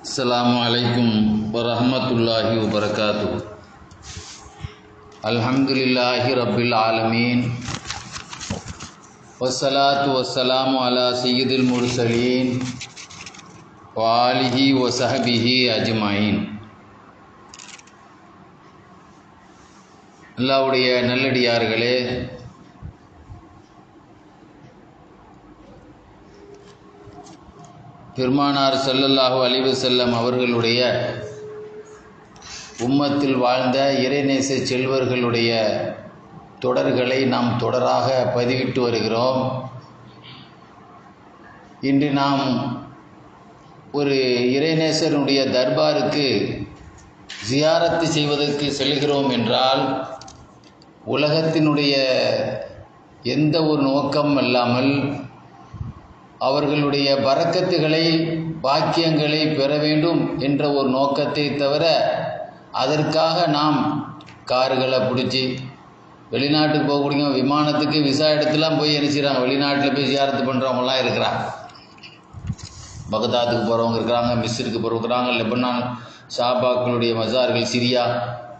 அஸ்ஸலாமு அலைக்கும் வரஹ்மத்துல்லாஹி வபரகாத்துஹு. அல்ஹம்துலில்லாஹி ரப்பில் ஆலமீன். வஸ்ஸலாத்து வஸ்ஸலாமு அலா சய்யிதில் முர்சலீன் வ ஆலிஹி வ ஸஹ்பிஹி அஜ்மஈன். அல்லாஹ்வுடைய நல்லடியார்களே, பெருமானார் ஸல்லல்லாஹு அலைஹி வஸல்லம் அவர்களுடைய உம்மத்தில் வாழ்ந்த இறைநேச செல்வர்களுடைய தொடர்களை நாம் தொடராக பதிவிட்டு வருகிறோம். இன்று நாம் ஒரு இறைநேசருடைய தர்பாருக்கு ஜியாரத்து செய்வதற்கு செல்கிறோம் என்றால், உலகத்தினுடைய எந்த ஒரு நோக்கம் இல்லாமல் அவர்களுடைய பரக்கத்துகளை பாக்கியங்களை பெற வேண்டும் என்ற ஒரு நோக்கத்தை தவிர, அதற்காக நாம் கார்களை பிடிச்சி வெளிநாட்டுக்கு போகக்கூடிய விமானத்துக்கு விசா எடுத்துலாம் போய் என்ன செய்கிறாங்க, வெளிநாட்டில் போய் ஜியாரத்து பண்ணுறவங்களாம் இருக்கிறாங்க. பகதாதுக்கு போகிறவங்க இருக்கிறாங்க, மிஸ்ருக்கு போகிறவங்க, லெபனான் ஷாபாக்களுடைய மசார்கள், சிரியா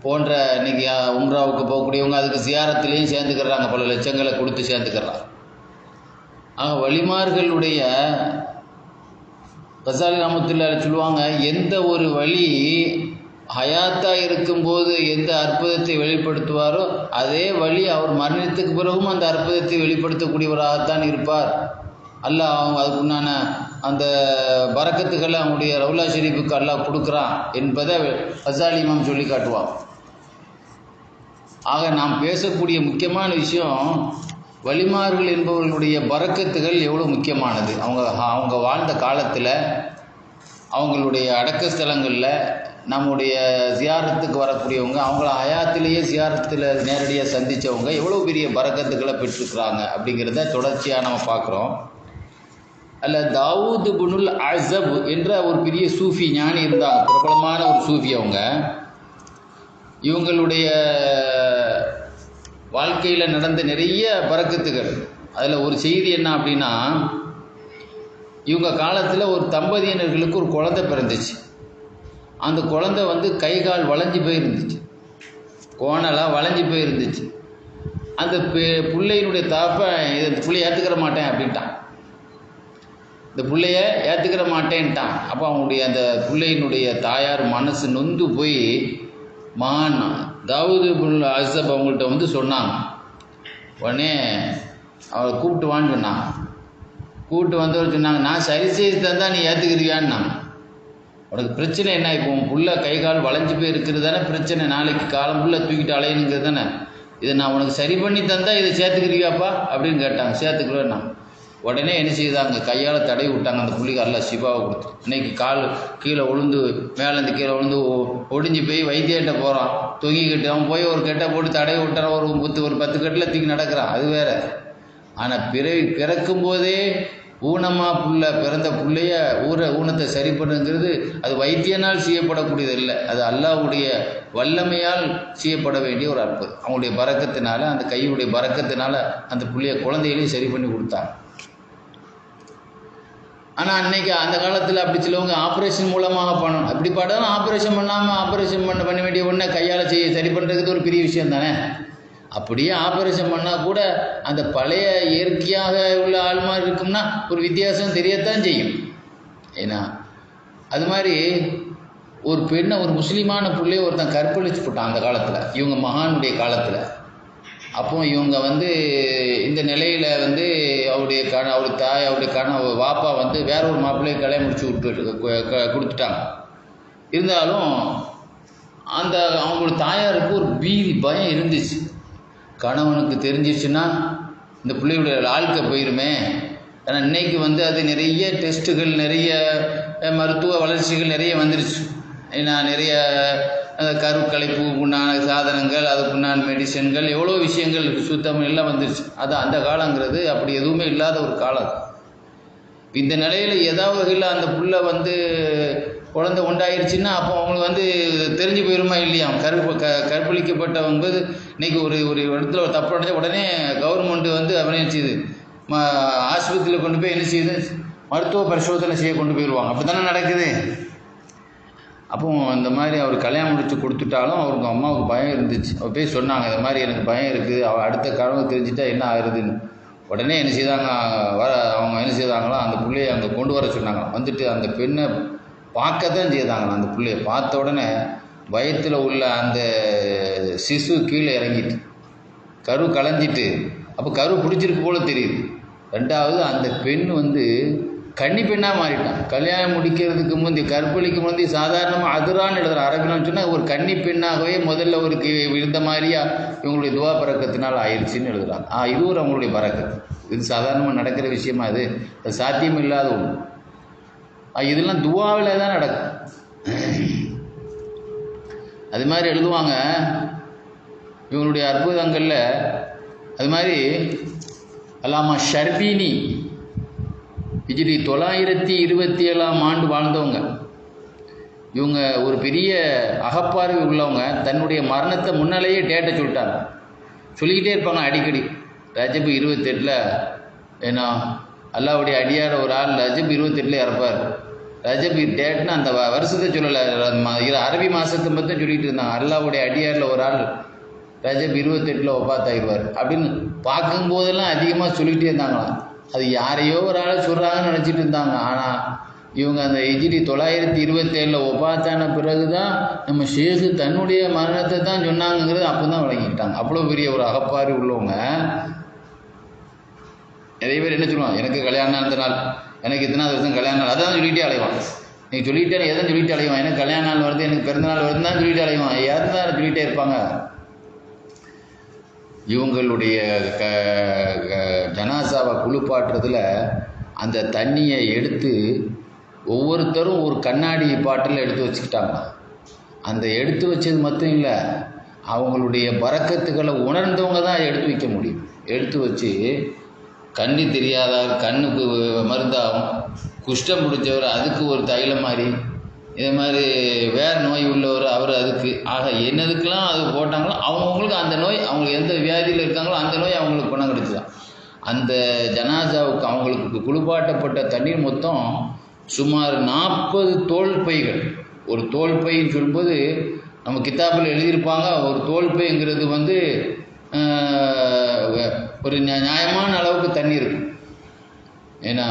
போன்ற இன்றைக்கி உம்ராவுக்கு போகக்கூடியவங்க அதுக்கு ஜியாரத்துலேயும் சேர்ந்துக்கிறாங்க, பல லட்சங்களை கொடுத்து சேர்ந்துக்கிறாங்க. ஆக வழிமார்களுடைய கசாலி ரஹ்மத்துல்லாஹி சொல்லுவாங்க, எந்த ஒரு வழி ஹயாத்தாக இருக்கும்போது எந்த அற்புதத்தை வெளிப்படுத்துவாரோ அதே வழி அவர் மரணத்துக்கு பிறகும் அந்த அற்புதத்தை வெளிப்படுத்தக்கூடியவராகத்தான் இருப்பார். அல்லாஹ் அவங்க அதுக்குண்டான அந்த பரக்கத்துக்களை அவங்களுடைய ரவுலா ஷெரீஃபுக்கு அல்லாஹ் கொடுக்குறான் என்பதை கசாலி இமாம் சொல்லி காட்டுவான். ஆக நாம் பேசக்கூடிய முக்கியமான விஷயம், வலிமார்கள் என்பவர்களுடைய பரக்கத்துகள் எவ்வளோ முக்கியமானது. அவங்க வாழ்ந்த காலத்தில் அவங்களுடைய அடக்க ஸ்தலங்களில் நம்முடைய ஜியாரத்துக்கு வரக்கூடியவங்க, அவங்கள ஹயாத்திலேயே ஜியாரத்தில் நேரடியாக சந்தித்தவங்க எவ்வளோ பெரிய பரக்கத்துக்களை பெற்றிருக்கிறாங்க அப்படிங்கிறத தொடர்ச்சியாக நம்ம பார்க்குறோம். அதில் தாவூத் இப்னுல் அஸப் என்ற ஒரு பெரிய சூஃபி ஞானி இருந்தாங்க, பிரபலமான ஒரு சூஃபி. இவங்களுடைய வாழ்க்கையில் நடந்த நிறைய பரக்கத்துகள். அதில் ஒரு செய்தி என்ன அப்படின்னா, இவங்க காலத்தில் ஒரு தம்பதியினர்களுக்கு ஒரு குழந்தை பிறந்துச்சு. அந்த குழந்தை கை கால் வளைஞ்சி போயிருந்துச்சு, கோணலாக வளைஞ்சி போயிருந்துச்சு. அந்த பிள்ளையினுடைய இந்த பிள்ளைய ஏற்றுக்கிற மாட்டேன் அப்படின்ட்டான். இந்த பிள்ளைய ஏற்றுக்கிற மாட்டேன்ட்டான். அப்போ அவங்களுடைய அந்த பிள்ளையினுடைய தாயார் மனசு நொந்து போய் மகான் தாவூத் இப்னுல் அஸப் அவங்கள்ட்ட சொன்னாங்க. உடனே அவளை கூப்பிட்டு வான்னு சொன்னாங்க. கூப்பிட்டு வந்தவர் சொன்னாங்க, நான் சரி செய்து தந்தால் நீ ஏற்றுக்கிறியான்னாங்க. உனக்கு பிரச்சனை என்ன? இப்போ உன் புள்ள கை கால் வளைஞ்சி போய் இருக்கிறது தானே பிரச்சனை, நாளைக்கு காலம் புள்ள தூக்கிட்டு அலையணுங்கிறது தானே. இதை நான் உனக்கு சரி பண்ணி தந்தால் இதை சேர்த்துக்கிறியாப்பா அப்படின்னு கேட்டாங்க. சேர்த்துக்கிறேன்னா உடனே என்ன செய்தாங்க, கையால் தடவி விட்டாங்க. அந்த புள்ளிக்கு அல்லாஹ் சிபாவை கொடுத்து, இன்னைக்கு கால் கீழே விழுந்து மேலேருந்து கீழே விழுந்து ஒடிஞ்சு போய் வைத்தியர்கிட்ட போகிறான், தொங்கிக்கிட்டு. அவன் போய் ஒரு கெட்டை போட்டு தடவி விட்டான், ஒரு 10 கட்டில் தூக்கி நடக்கிறான், அது வேற. ஆனால் பிறக்கும் போதே ஊனமாக பிறந்த பிள்ளைய ஊனத்தை சரி பண்ணுங்கிறது அது வைத்தியனால் செய்யப்படக்கூடியது இல்லை, அது அல்லாஹ்வுடைய வல்லமையால் செய்யப்பட வேண்டிய ஒரு அற்புதம். அவங்களுடைய பரக்கத்தினால, அந்த கையுடைய பரக்கத்தினால அந்த பிள்ளைய குழந்தைகளையும் சரி பண்ணி கொடுத்தாங்க. ஆனால் அன்னைக்கு அந்த காலத்தில் அப்படி சிலவங்க ஆப்ரேஷன் மூலமாக பண்ணணும். அப்படி படம் ஆப்ரேஷன் பண்ணாமல் ஆப்ரேஷன் பண்ண வேண்டிய ஒன்றை கையால் சரி பண்ணுறதுக்கு ஒரு பெரிய விஷயம் தானே. அப்படியே ஆப்ரேஷன் பண்ணால் கூட அந்த பழைய இயற்கையாக உள்ள ஆள்மாரி இருக்கும்னா ஒரு வித்தியாசம் தெரியத்தான் செய்யும். ஏன்னா அது மாதிரி ஒரு பெண்ணை, ஒரு முஸ்லீமான பிள்ளைய ஒருத்தன் கற்பழிச்சு போட்டான் அந்த காலத்தில், இவங்க மகானுடைய காலத்தில். அப்போ இவங்க இந்த நிலையில் அவருடைய தாய், அவருடைய வாப்பா வேற ஒரு மாப்பிள்ளையை கல்யாணம் முடிச்சு கொடுத்துட்டாங்க. இருந்தாலும் அந்த அவங்களோட தாயாருக்கு ஒரு பயம் இருந்துச்சு. கணவனுக்கு தெரிஞ்சிச்சுன்னா இந்த பிள்ளையுடைய வாழ்க்கை போயிருமே. ஏன்னா இன்னைக்கு அது நிறைய டெஸ்ட்டுகள், நிறைய மருத்துவ வளர்ச்சிகள் நிறைய வந்துருச்சு. ஏன்னா நிறைய கருக்கலைப்பு உண்டான சாதனங்கள், அதுக்குண்டான மெடிசன்கள், எவ்வளோ விஷயங்கள் சுத்தம் எல்லாம் வந்துருச்சு. அது அந்த காலங்கிறது அப்படி எதுவுமே இல்லாத ஒரு காலம். இந்த நிலையில் ஏதாவது வகையில் அந்த புள்ள குழந்தை உண்டாயிருச்சுன்னா அப்போ அவங்களுக்கு தெரிஞ்சு போயிருமா இல்லையா. கற்பழிக்கப்பட்டவங்க இன்றைக்கி ஒரு இடத்துல ஒரு தப்பு நடந்தால் உடனே கவர்மெண்ட்டு அவனே செய்யுது, ஆஸ்பத்திரியில் கொண்டு போய் என்ன செய்யுது, மருத்துவ பரிசோதனை செய்ய கொண்டு போயிடுவாங்க. அப்படி தானே நடக்குது. அப்போ இந்த மாதிரி அவர் கல்யாணம் முடித்து கொடுத்துட்டாலும் அவருக்கு அம்மாவுக்கு பயம் இருந்துச்சு. அவர் போய் சொன்னாங்க, இந்த மாதிரி எனக்கு பயம் இருக்குது, அவள் அடுத்த கனவு தெரிஞ்சுட்டா என்ன ஆகுதுன்னு. உடனே என்ன செய்தாங்க, அவங்க என்ன செய்தாங்களோ அந்த பிள்ளையை அங்கே கொண்டு வர சொன்னாங்க. வந்துட்டு அந்த பெண்ணை பார்க்கத்தான் செய்தாங்களாம். அந்த பிள்ளையை பார்த்த உடனே வயத்தில் உள்ள அந்த சிசு கீழே இறங்கிட்டு கரு களைஞ்சிட்டு, அப்போ கரு பிடிச்சிருக்கு போல தெரியுது. ரெண்டாவது அந்த பெண் வந்து கன்னி பெண்ணாக மாறிட்டான். கல்யாணம் முடிக்கிறதுக்கு முந்தைய கற்பழிக்கு முந்தைய சாதாரணமாக அதுரான்னு எழுதுகிற அரபின்னு சொன்னால் ஒரு கன்னி பெண்ணாகவே முதல்ல ஒரு இருந்த மாதிரியா இவங்களுடைய துவா பறக்கத்தினால் ஆயிடுச்சின்னு எழுதுறாங்க. இது ஒரு அவங்களுடைய பறக்கத்து. இது சாதாரணமாக நடக்கிற விஷயமா? அது சாத்தியம் இல்லாத ஒன்று. இதெல்லாம் துவாவில் தான் நடக்கும். அது மாதிரி எழுதுவாங்க இவங்களுடைய அற்புதங்களில். அது மாதிரி அல்லாமா ஷர்பீனி ஹிஜ்ரி 927ஆம் ஆண்டு வாழ்ந்தவங்க. இவங்க ஒரு பெரிய அகப்பார்வை உள்ளவங்க. தன்னுடைய மரணத்தை முன்னாலேயே டேட்டை சொல்லிட்டாங்க. சொல்லிக்கிட்டே இருப்பாங்க அடிக்கடி. ரஜப் 28 ஏன்னா அல்லாவுடைய அடியார ஒரு ஆள் ரஜப் 28 இறப்பார். ரஜப் டேட்னு அந்த வருஷத்தை சொல்லலை, அரபி மாதத்தை மட்டும் சொல்லிகிட்டு இருந்தாங்க. அல்லாவுடைய அடியாரில் ஒரு ஆள் ரஜப் 28 ஒப்பாத்தாகிடுவார் அப்படின்னு பார்க்கும்போதெல்லாம் அதிகமாக சொல்லிகிட்டே இருந்தாங்களாம். அது யாரையோ ஒரு ஆள் சொல்கிறாங்கன்னு நினச்சிட்டு இருந்தாங்க. ஆனால் இவங்க அந்த ஹிஜ்ரி 927 ஒப்பாத்தான பிறகு தான் நம்ம ஷேகு தன்னுடைய மரணத்தை தான் சொன்னாங்கிறது அப்போ தான் வழங்கிக்கிட்டாங்க. அவ்வளோ பெரிய ஒரு அகப்பாரி உள்ளவங்க. நிறைய பேர் என்ன சொல்லுவாங்க, எனக்கு கல்யாணம் நடந்த நாள், எனக்கு இத்தனை வருஷம் கல்யாண நாள், அதான் சொல்லிகிட்டே அலைவான். நீங்கள் சொல்லிகிட்டே எதை சொல்லிகிட்டே அலைவான், எனக்கு கல்யாண நாள் வருது, எனக்கு பிறந்த நாள் வருதுன்னு தான் சொல்லிகிட்டே அலைவான். யாரும் தான் சொல்லிகிட்டே இருப்பாங்க. இவங்களுடைய ஜனாசாவை குளிப்பாட்டுறதுல அந்த தண்ணியை எடுத்து ஒவ்வொருத்தரும் ஒரு கண்ணாடி பாட்டில் எடுத்து வச்சுக்கிட்டாங்க. அந்த எடுத்து வச்சது மட்டும் இல்லை, அவங்களுடைய பரக்கத்துக்களை உணர்ந்தவங்க தான் எடுத்து வைக்க முடியும். எடுத்து வச்சு கண்ணு தெரியாதவர் கண்ணுக்கு மருந்தாகும், குஷ்டம் பிடிச்சவர் அதுக்கு ஒரு தைலம் மாதிரி, இதே மாதிரி வேறு நோய் உள்ளவர் அவர் அதுக்கு. ஆக என்னதுக்கெல்லாம் அது போட்டாங்களோ அவங்கவுங்களுக்கு அந்த நோய், அவங்க எந்த வியாதியில் இருக்காங்களோ அந்த நோய் அவங்களுக்கு குணம் கிடைச்சிதான். அந்த ஜனாசாவுக்கு அவங்களுக்கு குளிப்பாட்டப்பட்ட தண்ணீர் மொத்தம் சுமார் 40 தோல் பைகள். ஒரு தோல் பைன்னு சொல்லும்போது நம்ம கித்தாப்பில் எழுதியிருப்பாங்க, ஒரு தோல் பைங்கிறது வந்து ஒரு நியாயமான அளவுக்கு தண்ணி இருக்கும். ஏன்னா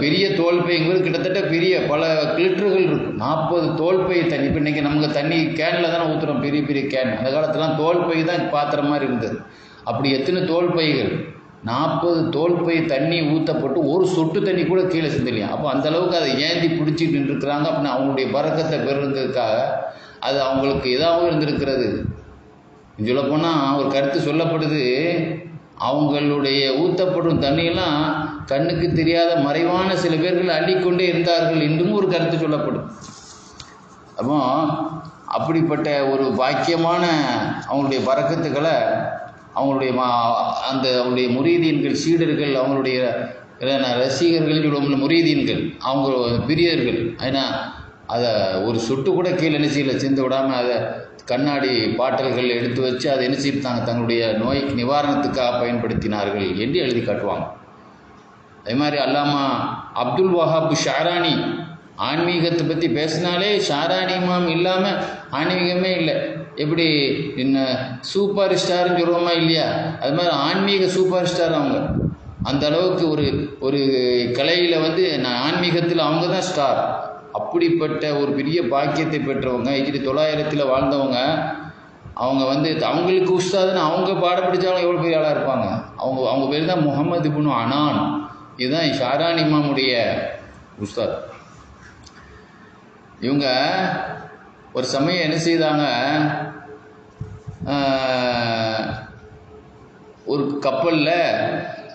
பெரிய தோல்பைங்கிறது கிட்டத்தட்ட பெரிய பல லிட்டர்கள் இருக்கும். 40 தோல்பை தண்ணி. இப்போ இன்றைக்கி நமக்கு தண்ணி கேனில் தானே ஊற்றுறோம், பெரிய பெரிய கேன். அந்த காலத்துலாம் தோல்பை தான் பாத்திர மாதிரி இருந்தது. அப்படி எத்தனை தோல்பைகள், 40 தோல்பை தண்ணி ஊற்றப்பட்டு ஒரு சொட்டு தண்ணி கூட கீழே சிந்தலையாம். அப்போ அந்தளவுக்கு அதை ஏந்தி பிடிச்சிட்டு நின்றுருக்குறாங்க. அப்படின்னா அவங்களுடைய பறக்கத்தை பெறுறதுக்காக அது அவங்களுக்கு எதாகவும் இருந்திருக்கிறது. சொல்லப்போனால் ஒரு கருத்து சொல்லப்படுது, அவங்களுடைய ஊற்றப்படும் தண்ணியெல்லாம் கண்ணுக்கு தெரியாத மறைவான சில பேர்கள் அள்ளிக்கொண்டே இருந்தார்கள் என்றும் ஒரு கருத்து சொல்லப்படும். அப்போ அப்படிப்பட்ட ஒரு பாக்கியமான அவங்களுடைய பரக்கத்துக்களை அவங்களுடைய அவங்களுடைய முரீதீன்கள், சீடர்கள், அவங்களுடைய ரசிகர்கள் சொல்லுவோம்ல முரீதீன்கள், அவங்க பிரியர்கள். ஏன்னா அதை ஒரு சொட்டு கூட கீழே என்ன செய்யலை, சிந்த விடாமல் அதை கண்ணாடி பாட்டல்கள் எடுத்து வச்சு அதை என்ன செய்தாங்க, தங்களுடைய நோய்க்கு நிவாரணத்துக்காக பயன்படுத்தினார்கள் என்று எழுதி காட்டுவாங்க. அதே மாதிரி அல்லாமா அப்துல் வஹாப் ஷாரானி ஆன்மீகத்தை பற்றி பேசினாலே ஷாரானி இமாம் இல்லாமல் ஆன்மீகமே இல்லை. எப்படி சூப்பர் ஸ்டார்னு சொல்லுவோமா இல்லையா, அது மாதிரி ஆன்மீக சூப்பர் ஸ்டார் அவங்க. அந்த அளவுக்கு ஒரு கலையில் வந்து ஆன்மீகத்தில் அவங்க தான் ஸ்டார். அப்படிப்பட்ட ஒரு பெரிய பாக்கியத்தை பெற்றவங்க, ஹிஜ்ரி 900 வாழ்ந்தவங்க. அவங்க வந்து அவங்களுக்கு உஸ்தாதுன்னு அவங்க பாடம் படித்தாலும் எவ்வளோ பெரிய ஆளாக இருப்பாங்க. அவங்க பேர் தான் முகமது இப்னு அனான். இதுதான் ஷாரான் இமாமுடைய உஸ்தாத். இவங்க ஒரு சமயம் என்ன செய்தாங்க, ஒரு கப்பலில்,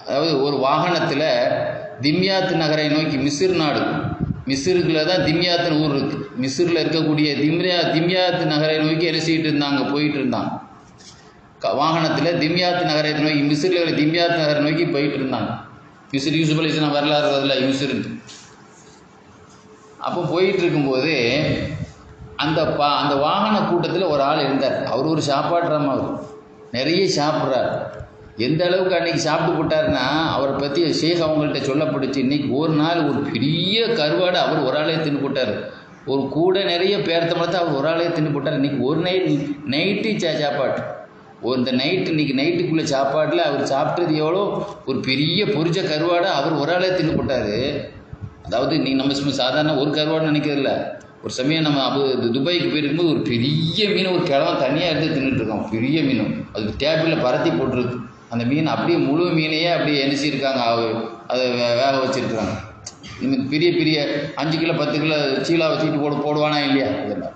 அதாவது ஒரு வாகனத்தில் திம்யாத் நகரை நோக்கி, மிஸ்ர் நாடு, மிஸ்ருக்குள்ள தான் திம்யாத்துன்னு ஊர் இருக்குது. மிஸ்ரில் இருக்கக்கூடிய திம்யாத் நகரை நோக்கி என்ன செய்யிட்டு இருந்தாங்க, போயிட்டு இருந்தாங்க வாகனத்தில். திம்யாத் நகரை நோக்கி, மிஸ்ரில் இருக்கிற திம்யாத் நகரை நோக்கி போயிட்டு இருந்தாங்க. மிஸ்ர் யூசுப் அலைஹிஸ்ஸலாம் வரலாறு அதில் மிஸ்ருக்கு. அப்போ போயிட்டு இருக்கும்போது அந்த வாகன கூட்டத்தில் ஒரு ஆள் இருந்தார். அவர் ஒரு சாப்பாடுறாம, அவர் நிறைய சாப்பிட்றார். எந்த அளவுக்கு அன்றைக்கி சாப்பிட்டு போட்டார்னா, அவரை பற்றி ஷேக் அவங்கள்ட்ட சொல்லப்படுச்சு, இன்றைக்கி ஒரு நாள் ஒரு பெரிய கருவாடு அவர் ஒரு ஆளே தின்னு போட்டார். ஒரு கூட நிறைய பேர்த்தம்பழத்தை அவர் ஒரு ஆளே தின்னு போட்டார். இன்றைக்கி ஒரு நைட்டு சாப்பாடு இந்த இன்றைக்கி நைட்டுக்குள்ளே சாப்பாட்டில் அவர் சாப்பிட்டது எவ்வளோ, ஒரு பெரிய பொரிச்ச கருவாடை அவர் ஒரு ஆளே தின்னு போட்டார். அதாவது நம்ம சாதாரண ஒரு கருவாடு நினைக்கிறதில்ல. ஒரு சமயம் நம்ம துபாய்க்கு போயிருக்கும்போது ஒரு பெரிய மீன் ஒரு கிழவன் தனியாக எடுத்து தின்னுட்டு இருக்கோம். பெரிய மீன் அது டேபிளில் பரத்தி போட்டிருக்கு. அந்த மீன் அப்படியே முழு மீனையே அப்படியே எணிச்சிருக்காங்க, அதை வேக வச்சுருக்குறாங்க. பெரிய பெரிய 5 கிலோ 10 கிலோ சீலா வச்சுக்கிட்டு போடுவானா இல்லையா, இதெல்லாம்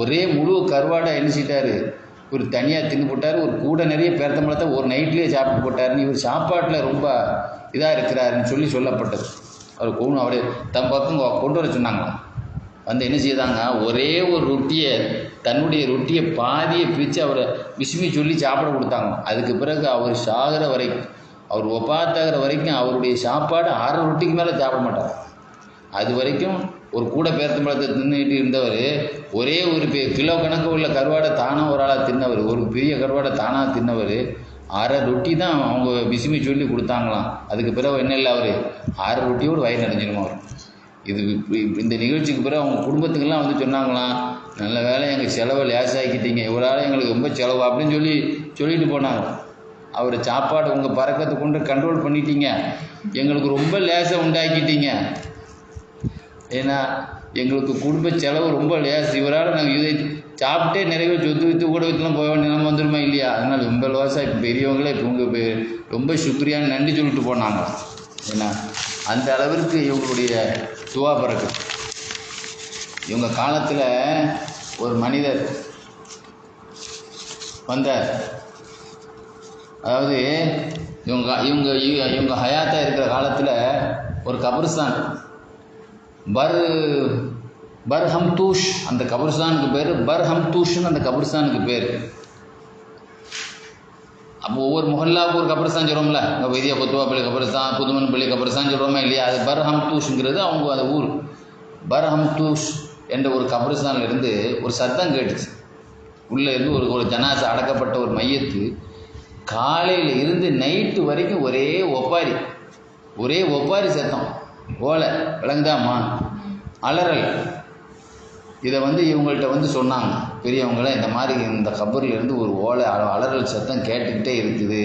ஒரே முழு கருவாடை எணிச்சிட்டாரு. ஒரு தனியாக தின்னு போட்டார். ஒரு கூட நிறைய பேர்த்தம்பழத்தை ஒரு நைட்லேயே சாப்பிட்டு போட்டாருன்னு இவர் சாப்பாட்டில் ரொம்ப இதாக இருக்கிறாருன்னு சொல்லப்பட்டது. அவர் அவரே தம் பக்கம் கொண்டு வர சொன்னாங்களாம். வந்து என்ன செய்தாங்க, ஒரே ஒரு ரொட்டியை தன்னுடைய ரொட்டியை பாதியை பிரித்து அவரை பிஸ்மி சொல்லி சாப்பிட கொடுத்தாங்க. அதுக்கு பிறகு அவர் சாகிற வரைக்கும், அவர் ஒப்பாத்தாகிற வரைக்கும் அவருடைய சாப்பாடு 6 ரொட்டிக்கு மேலே சாப்பிட மாட்டார். அது வரைக்கும் ஒரு கூட பேர்த்தம்பழத்தை தின்னுட்டு இருந்தவர் ஒரே ஒரு கிலோ கணக்கு உள்ள கருவாடை தானாக ஒரு ஆளாக தின்னவர், ஒரு பெரிய கருவாடை தானாக தின்னவர் 6 ரொட்டி தான் அவங்க பிஸ்மி சொல்லி கொடுத்தாங்களாம். அதுக்கு பிறகு என்ன இல்லை, அவர் 6 ரொட்டியோடு வயிறு அடைஞ்சிடுமா அவர். இந்த நிகழ்ச்சிக்கு பிறகு அவங்க குடும்பத்துக்கெல்லாம் வந்து சொன்னாங்களாம், நல்ல வேலை எங்கள் செலவை லேசாக்கிட்டீங்க, இவரால் எங்களுக்கு ரொம்ப செலவு அப்படின்னு சொல்லிட்டு போனாங்க. அவர் சாப்பாடு உங்கள் பறக்கத்தை கொண்டு கண்ட்ரோல் பண்ணிட்டீங்க, எங்களுக்கு ரொம்ப லேசாக உண்டாக்கிட்டீங்க. ஏன்னா எங்களுக்கு குடும்ப செலவு ரொம்ப லேஸ், இவரால் நாங்கள் இதை சாப்பிட்டே நிறைய சொத்து வித்து கூட வித்துலாம் போக வேண்டிய நம்ம வந்துடுமா இல்லையா. அதனால் ரொம்ப லேசாக இப்போ பெரியவங்களே இப்போ உங்கள் ரொம்ப சுக்ரியான்னு நன்றி சொல்லிட்டு போனாங்க. ஏன்னா அந்த அளவிற்கு இவங்களுடைய துவா பறக்கு. இவங்க காலத்தில் ஒரு மனிதர் வந்தார். அதாவது இவங்க ஹயாத்தாக இருக்கிற காலத்தில் ஒரு கபர்ஸ்தான் பர்ஹம்தூஷ், அந்த கபர்ஸ்தானுக்கு பேர் பர்ஹம்தூஷ்னு அந்த கபர்ஸ்தானுக்கு பேர். அப்போ ஒவ்வொரு முஹல்லாவுக்கு ஒரு கபர்ஸ்தான் சொல்கிறோம்ல, இங்கே பெரிய கொத்துவாப்பள்ளி கபர்ஸ்தான், புதுமன்பள்ளி கபர்ஸ்தான் சொல்கிறோமா இல்லையா, அது பர்ஹம்தூஷ்ங்கிறது அவங்க அந்த ஊர். பர்ஹம்தூஷ் என்ற ஒரு கபர்ஸ்தான்லேருந்து ஒரு சத்தம் கேட்டுச்சு. உள்ளே இருந்து ஒரு ஜனாசா அடக்கப்பட்ட ஒரு மையத்து காலையில் இருந்து நைட்டு வரைக்கும் ஒரே ஒப்பாரி சத்தம், ஓலை விளங்குதாம்மா, அலறல். இதை இவங்கள்ட்ட சொன்னாங்க பெரியவங்கள, இந்த மாதிரி இந்த கபரில் இருந்து ஒரு ஓலை அலறல் சத்தம் கேட்டுக்கிட்டே இருக்குது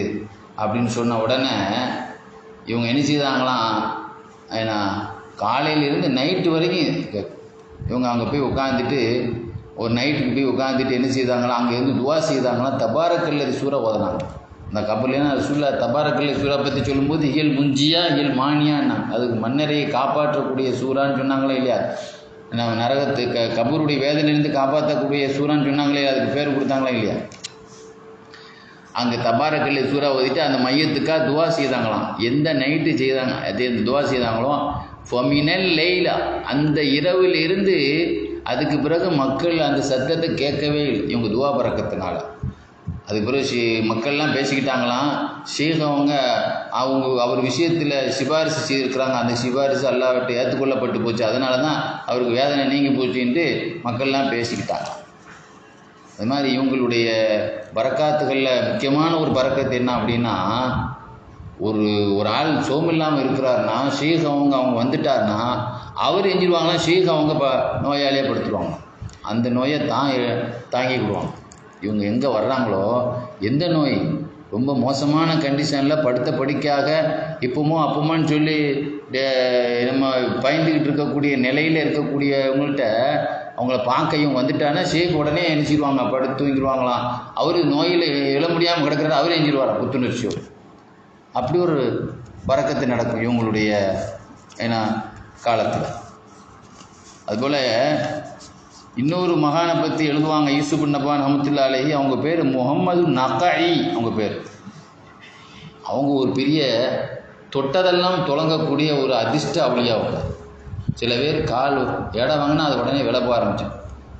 அப்படின்னு சொன்ன உடனே இவங்க என்ன செய்தாங்களாம், ஏன்னா காலையிலேருந்து நைட்டு வரைக்கும் இவங்க அங்கே போய் உட்காந்துட்டு ஒரு நைட்டுக்கு போய் உட்காந்துட்டு என்ன செய்தாங்களாம், அங்கேருந்து துவா செய்தாங்களாம், தபாரக்கல்லதி சூறா ஓதுனாங்க. இந்த கபர்லேனா ரசூலுல்லாஹ் தபாரக்கல்லதி சூறா பற்றி சொல்லும்போது இயல் முஞ்சியா இயல் மானியான்னா, அதுக்கு மன்னரையை காப்பாற்றக்கூடிய சூறான்னு சொன்னாங்களே இல்லையா, நம்ம நரகத்து கபூருடைய வேதனையிலேருந்து காப்பாற்றக்கூடிய சூறான்னு சொன்னாங்களே, அதுக்கு பேர் கொடுத்தாங்களா இல்லையா. அங்கே தபாரக்கல்லி சூறா ஓதிட்டு அந்த மையத்துக்காக துவா செய்தாங்களாம். எந்த நைட்டு செய்தாங்க அதே அந்த துவா செய்தாங்களோ ஃபமினல் லைலா, அந்த இரவில் இருந்து அதுக்கு பிறகு மக்கள் அந்த சத்தத்தை கேட்கவே இல்லை இவங்க துவா பறக்கிறதுனால. அதுக்கு பிறகு மக்கள்லாம் பேசிக்கிட்டாங்களாம், ஷேக் அவர் விஷயத்தில் சிபாரிசு செய்திருக்கிறாங்க, அந்த சிபாரிசு அல்லாஹ்விட்டு ஏற்றுக்கொள்ளப்பட்டு போச்சு, அதனால தான் அவருக்கு வேதனை நீங்கி போச்சுன்ட்டு மக்கள்லாம் பேசிக்கிட்டாங்க. அது மாதிரி இவங்களுடைய பரக்காத்துகளில் முக்கியமான ஒரு பரக்கத்து என்ன அப்படின்னா, ஒரு ஆள் சோமில்லாமல் இருக்கிறாருன்னா ஷேக் அவங்க வந்துட்டாருன்னா அவர் எஞ்சிடுவாங்களாம், ஷேக் அவங்க நோயாளியே படுத்துருவாங்க, அந்த நோயை தாங்கிக்கிடுவாங்க. இவங்க எங்கே வர்றாங்களோ எந்த நோய் ரொம்ப மோசமான கண்டிஷனில் படுத்த படிக்காக இப்போமோ அப்போமான்னு சொல்லி நம்ம பயந்துக்கிட்டு இருக்கக்கூடிய நிலையில் இருக்கக்கூடியவங்கள்ட்ட அவங்கள பார்க்க இவங்க வந்துட்டாங்கன்னா ஷேக் உடனே எணிச்சிடுவாங்க, படுத்து தூங்கிடுவாங்களாம். அவர் நோயில் எழ முடியாமல் கிடக்கிறார், அவர் எஞ்சிடுவார் புத்துணர்ச்சியோடு. அப்படி ஒரு பறக்கத்து நடக்கும் இவங்களுடைய காலத்தில். அதுபோல் இன்னொரு மகானை பற்றி எழுதுவாங்க, யூசுப் நபான் ரஹ்மத்துல்லாஹி அலைஹி, அவங்க பேர் முஹம்மது நகஇ. அவங்க பேர், அவங்க ஒரு பெரிய தொட்டதெல்லாம் தொடங்கக்கூடிய ஒரு அதிர்ஷ்ட அவளியாகும். சில பேர் கால் இடம் வாங்கினா அது உடனே விலை போக ஆரம்பிச்சோம்.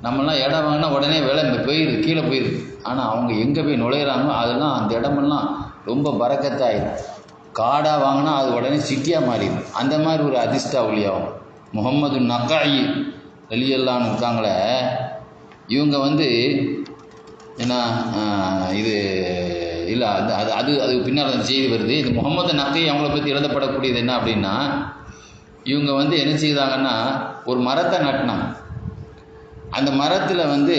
நம்மளாம் இடம் வாங்கினா உடனே விலை போயிடுது, கீழே போயிடுது. ஆனால் அவங்க எங்கே போய் நுழையிறாங்களோ அதெல்லாம் அந்த இடமெல்லாம் ரொம்ப பறக்கத்தாயிடும். காடாக வாங்கினா அது உடனே சிட்டியாக மாறிடும். அந்த மாதிரி ஒரு அதிர்ஷ்ட அவளியாகும். முஹம்மது நகஇ ரலியல்லாஹு இருக்காங்களே, இவங்க என்ன இது இல்லை, அது பின்னால் அந்த செய்தி வருது. இது முஹம்மது நகஇ அவங்கள பற்றி எழுதப்படக்கூடியது என்ன அப்படின்னா, இவங்க என்ன செய்தாங்கன்னா ஒரு மரத்தை நட்டினாங்க. அந்த மரத்தில் வந்து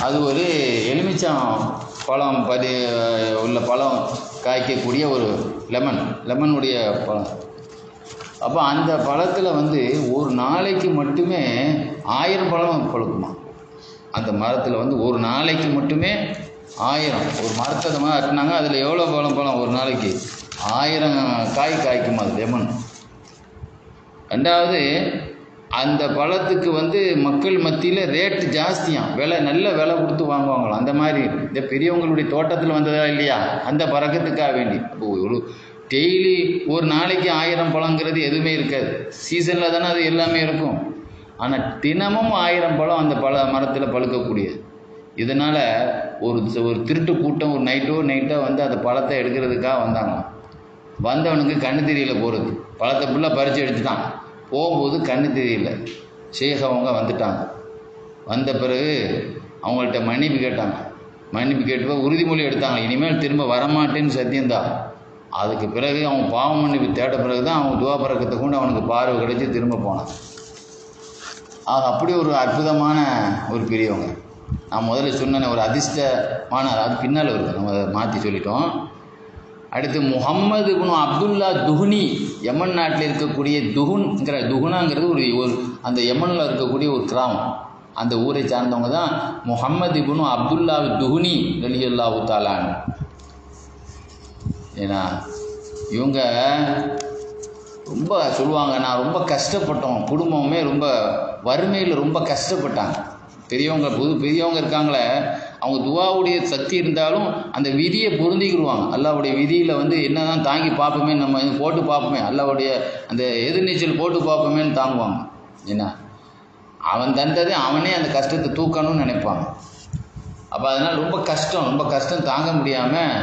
அது ஒரு எலுமிச்சம் பழம் உள்ள பழம் காய்க்கக்கூடிய ஒரு லெமனுடைய பழம். அப்போ அந்த பழத்தில் வந்து ஒரு நாளைக்கு மட்டுமே 1000 பழம் பழுக்குமா. அந்த மரத்தில் வந்து ஒரு நாளைக்கு மட்டுமே 1000, ஒரு மரத்தை அந்த மாதிரி அட்டினாங்க, அதில் எவ்வளோ பழம் ஒரு நாளைக்கு 1000 காய் காய்க்குமா அது லெமன். ரெண்டாவது, அந்த பழத்துக்கு வந்து மக்கள் மத்தியில் ரேட்டு ஜாஸ்தியாம், நல்ல விலை கொடுத்து வாங்குவாங்களாம். அந்த மாதிரி இந்த பெரியவங்களுடைய தோட்டத்தில் வந்ததா இல்லையா, அந்த பறக்கத்துக்காக வேண்டி. அப்போ ஒரு டெய்லி ஒரு நாளைக்கு 1000 பழங்கிறது எதுவுமே இருக்காது. சீசனில் தானே அது எல்லாமே இருக்கும். ஆனால் தினமும் 1000 பழம் அந்த மரத்தில் பழுக்கக்கூடியது. இதனால் ஒரு திருட்டு கூட்டம் ஒரு நைட்டோ வந்து அந்த பழத்தை எடுக்கிறதுக்காக வந்தாங்க. வந்தவனுக்கு கண்ணு தெரியல போகிறது, பழத்தை ஃபுல்லாக பறித்து எடுத்துட்டான். போகும்போது கண்ணு தெரியல. ஷேக் அவங்க வந்துட்டாங்க. வந்த பிறகு அவங்கள்ட்ட மன்னிப்பு கேட்டாங்க. மன்னிப்பு கேட்டு உறுதிமொழி எடுத்தாங்க, இனிமேல் திரும்ப வரமாட்டேன்னு சத்தியம்தான். அதுக்கு பிறகு அவன் பாவம் மன்னிப்பு தேட்ட பிறகு தான் அவன் துவா பறக்கத்தை கொண்டு அவனுக்கு பார்வை கிடைச்சி திரும்ப போனான். அப்படி ஒரு அற்புதமான ஒரு பெரியவங்க. நான் முதல்ல சொன்ன ஒரு அதிர்ஷ்டமான, அது பின்னால் வருது, நம்ம அதை மாற்றி சொல்லிட்டோம். அடுத்து முஹம்மது இப்னு அப்துல்லா துஹ்னி, யமன் நாட்டில் இருக்கக்கூடிய துஹுனாங்கிறது ஒரு அந்த யமனில் இருக்கக்கூடிய ஒரு கிராமம். அந்த ஊரை சார்ந்தவங்க தான் முஹம்மது இப்னு அப்துல்லா துஹ்னி ரலியல்லாஹு தஆலா. ஏன்னா இவங்க ரொம்ப சொல்லுவாங்க, நான் ரொம்ப கஷ்டப்பட்டோம், குடும்பமே ரொம்ப வறுமையில் ரொம்ப கஷ்டப்பட்டாங்க. பெரியவங்க இருக்காங்களே, அவங்க துவாவுடைய சக்தி இருந்தாலும் அந்த விதியை பொருந்திக்கிடுவாங்க. அல்லாவுடைய விதியில் வந்து என்ன தான் தாங்கி பார்ப்போமே, நம்ம போட்டு பார்ப்போமே, அல்லாவுடைய அந்த எதிர்நீச்சல் போட்டு பார்ப்போமேன்னு தாங்குவாங்க. என்ன அவன் தந்ததே அவனே அந்த கஷ்டத்தை தூக்கணும்னு நினைப்பாங்க. அப்போ அதனால் ரொம்ப கஷ்டம் தாங்க முடியாமல்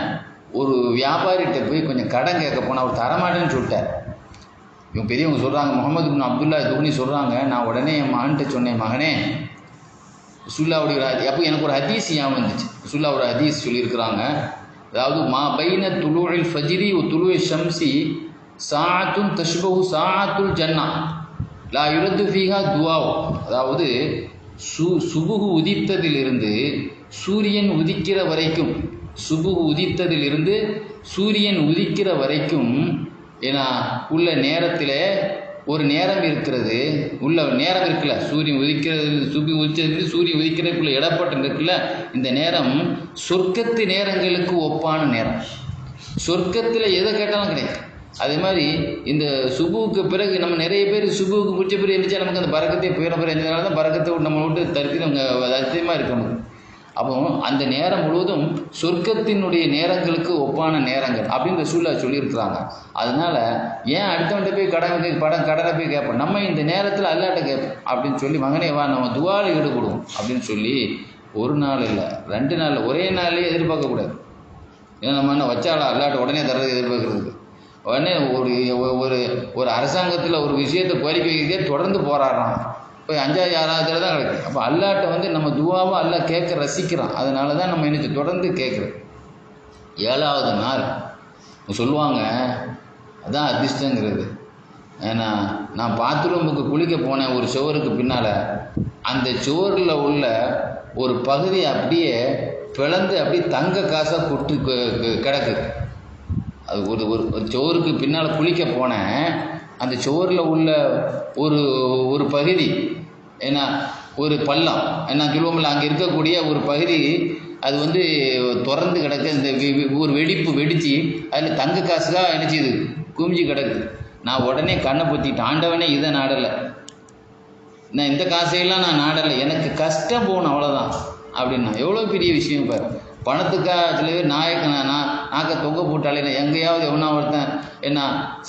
ஒரு வியாபாரிகிட்ட போய் கொஞ்சம் கடன் கேட்க போனால் அவர் தரமாட்டேன்னு சொல்லிட்டார். இவங்க பெரியவங்க சொல்கிறாங்க, முஹம்மது இப்னு அப்துல்லா துஹ்னி சொல்கிறாங்க, நான் உடனே என் மகன்கிட்ட சொன்னேன், மகனே ரசூலுல்லாஹ்வுடைய அப்போ எனக்கு ஒரு ஹதீஸ் ஞாபகம் வந்துச்சு. ரசூலுல்லாஹ் ஒரு ஹதீஸ் சொல்லியிருக்கிறாங்க, அதாவது மா பைன துலூஇல் ஃபஜ்ரி வ துலூஇ ஷம்ஸி சாஅத்துன் தஷ்பஹு சாஅத்துல் ஜன்னா லா யுரத்து ஃபீஹா துஆவ். அதாவது சுபுகு உதித்ததிலிருந்து சூரியன் உதிக்கிற வரைக்கும், சூரியன் உதிக்கிற வரைக்கும் ஏன்னா உள்ள நேரத்தில் ஒரு நேரம் இருக்கிறது, உள்ள நேரம் இருக்குல்ல, சூரியன் உதிக்கிறது சூரியன் உதிக்கிறதுக்குள்ள இடப்பட்டு இருக்குல்ல, இந்த நேரம் சொர்க்கத்து நேரங்களுக்கு ஒப்பான நேரம். சொர்க்கத்தில் எதை கேட்டாலும் கிடைக்கும். அதே மாதிரி இந்த சுபுவுக்கு பிறகு நம்ம நிறைய பேர் சுபுவுக்கு பிடிச்ச பிறகு இருந்துச்சா நமக்கு அந்த பறக்கத்தை போயிட இருந்ததுனால தான் பறக்கத்தை நம்ம விட்டு தடுத்து நம்ம அதிகமாக இருக்கணும். அப்போ அந்த நேரம் முழுவதும் சொர்க்கத்தினுடைய நேரங்களுக்கு ஒப்பான நேரங்கள் அப்படின்னு ரசூலுல்லாஹ் சொல்லியிருக்கிறாங்க. அதனால ஏன் அடுத்தவன்கிட்ட போய் கடனை போய் கேட்போம், நம்ம இந்த நேரத்தில் அல்லாட்ட கேட்போம் அப்படின்னு சொல்லி, மகனே வா நம்ம துவாவில் ஈடுபடுவோம் அப்படின்னு சொல்லி, ஒரு நாள் இல்லை 2 நாள் ஒரே நாள்லேயே எதிர்பார்க்கக்கூடாது. ஏன்னா நம்ம என்ன வச்சாலா அல்லாட்ட உடனே தர்றது எதிர்பார்க்கறதுக்கு. உடனே ஒரு அரசாங்கத்தில் ஒரு விஷயத்தை கோரிக்கை வைக்கிறதே தொடர்ந்து போராடுறான், போய் 5வது 6வது தான் கிடைக்கும். அப்போ அல்லாட்ட வந்து நம்ம துவாவை அல்லாஹ் கேட்க ரசிக்கிறான். அதனால தான் நம்ம இன்னைக்கு தொடர்ந்து கேட்குறோம். 7வது நாள் சொல்லுவாங்க, அதான் அதிர்ஷ்டங்கிறது. ஏன்னா நான் பாத்ரூமுக்கு குளிக்க போனேன், ஒரு சுவருக்கு பின்னால் அந்த சுவரில் உள்ள ஒரு பகுதி அப்படியே பிளந்து அப்படியே தங்க காசாக கொட்டு கிடக்குது. அது ஒரு சுவருக்கு பின்னால் குளிக்க போனேன், அந்த சுவரில் உள்ள ஒரு பகுதி ஏன்னா ஒரு பள்ளம் என்ன சொல்லுவோம்ல, அங்கே இருக்கக்கூடிய ஒரு பகுதி அது வந்து திறந்து கிடக்கு. இந்த ஒரு வெடிச்சு அதில் தங்க காசுக்காக நினச்சிது குமிஞ்சு கிடக்கு. நான் உடனே கண்ணை பொத்திட்டேன், ஆண்டவனே இதை நாடலை, நான் இந்த காசையெல்லாம் நான் நாடலை, எனக்கு கஷ்டம் போகணும் அவ்வளோதான் அப்படின்னா. எவ்வளோ பெரிய விஷயம் பாரு. பணத்துக்காக சில பேர் நாக்க தொங்க போட்டாலே எங்கேயாவது எவனா ஒருத்தன் என்ன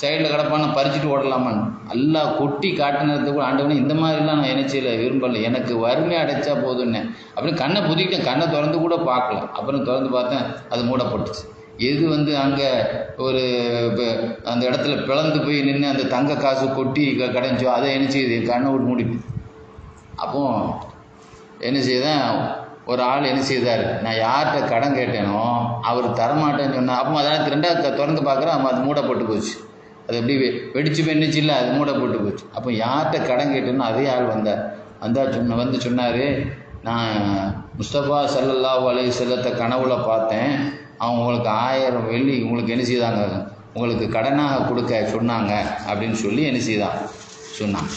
சைடில் கிடப்பான்னு பறிச்சுட்டு ஓடலாமான்னு எல்லாம் கொட்டி காட்டினது கூட, ஆண்டவனே இந்த மாதிரிலாம் நான் நினைச்சல விரும்பலை, எனக்கு வறுமை அடைச்சா போதுன்னே அப்படின்னு கண்ணை புதிக்கிட்டேன். கண்ணை திறந்து கூட பார்க்கல. அப்புறம் திறந்து பார்த்தேன், அது மூடப்பட்டுச்சு. எது வந்து அங்கே அந்த இடத்துல பிளந்து போய் நின்று அந்த தங்க காசு கொட்டி கடைஞ்சோ அதை நினச்சி கண்ணை விட்டு மூடிட்டு. அப்போ என்ன செய்தேன், ஒரு ஆள் என்ன செய்தார், நான் யார்கிட்ட கடன் கேட்டேனோ அவர் தரமாட்டேன்னு சொன்னேன். அப்போ அதனால் 2வது திறந்து பார்க்குறேன், அது மூடப்பட்டு போச்சு. அது எப்படி வெடிச்சு வெண்ணிச்சு இல்லை, அது மூடப்பட்டு போச்சு. அப்போ யார்கிட்ட கடன் கேட்டோன்னு அதே ஆள் வந்து சொன்னார், நான் முஸ்தபா ஸல்லல்லாஹு அலைஹி வஸல்லத்தை கனவுல பார்த்தேன், அவங்க உங்களுக்கு 1000 வெள்ளி உங்களுக்கு என்ன செய்தாங்க, உங்களுக்கு கடனாக கொடுக்க சொன்னாங்க அப்படின்னு சொல்லி என்ன செய்தான் சொன்னான்.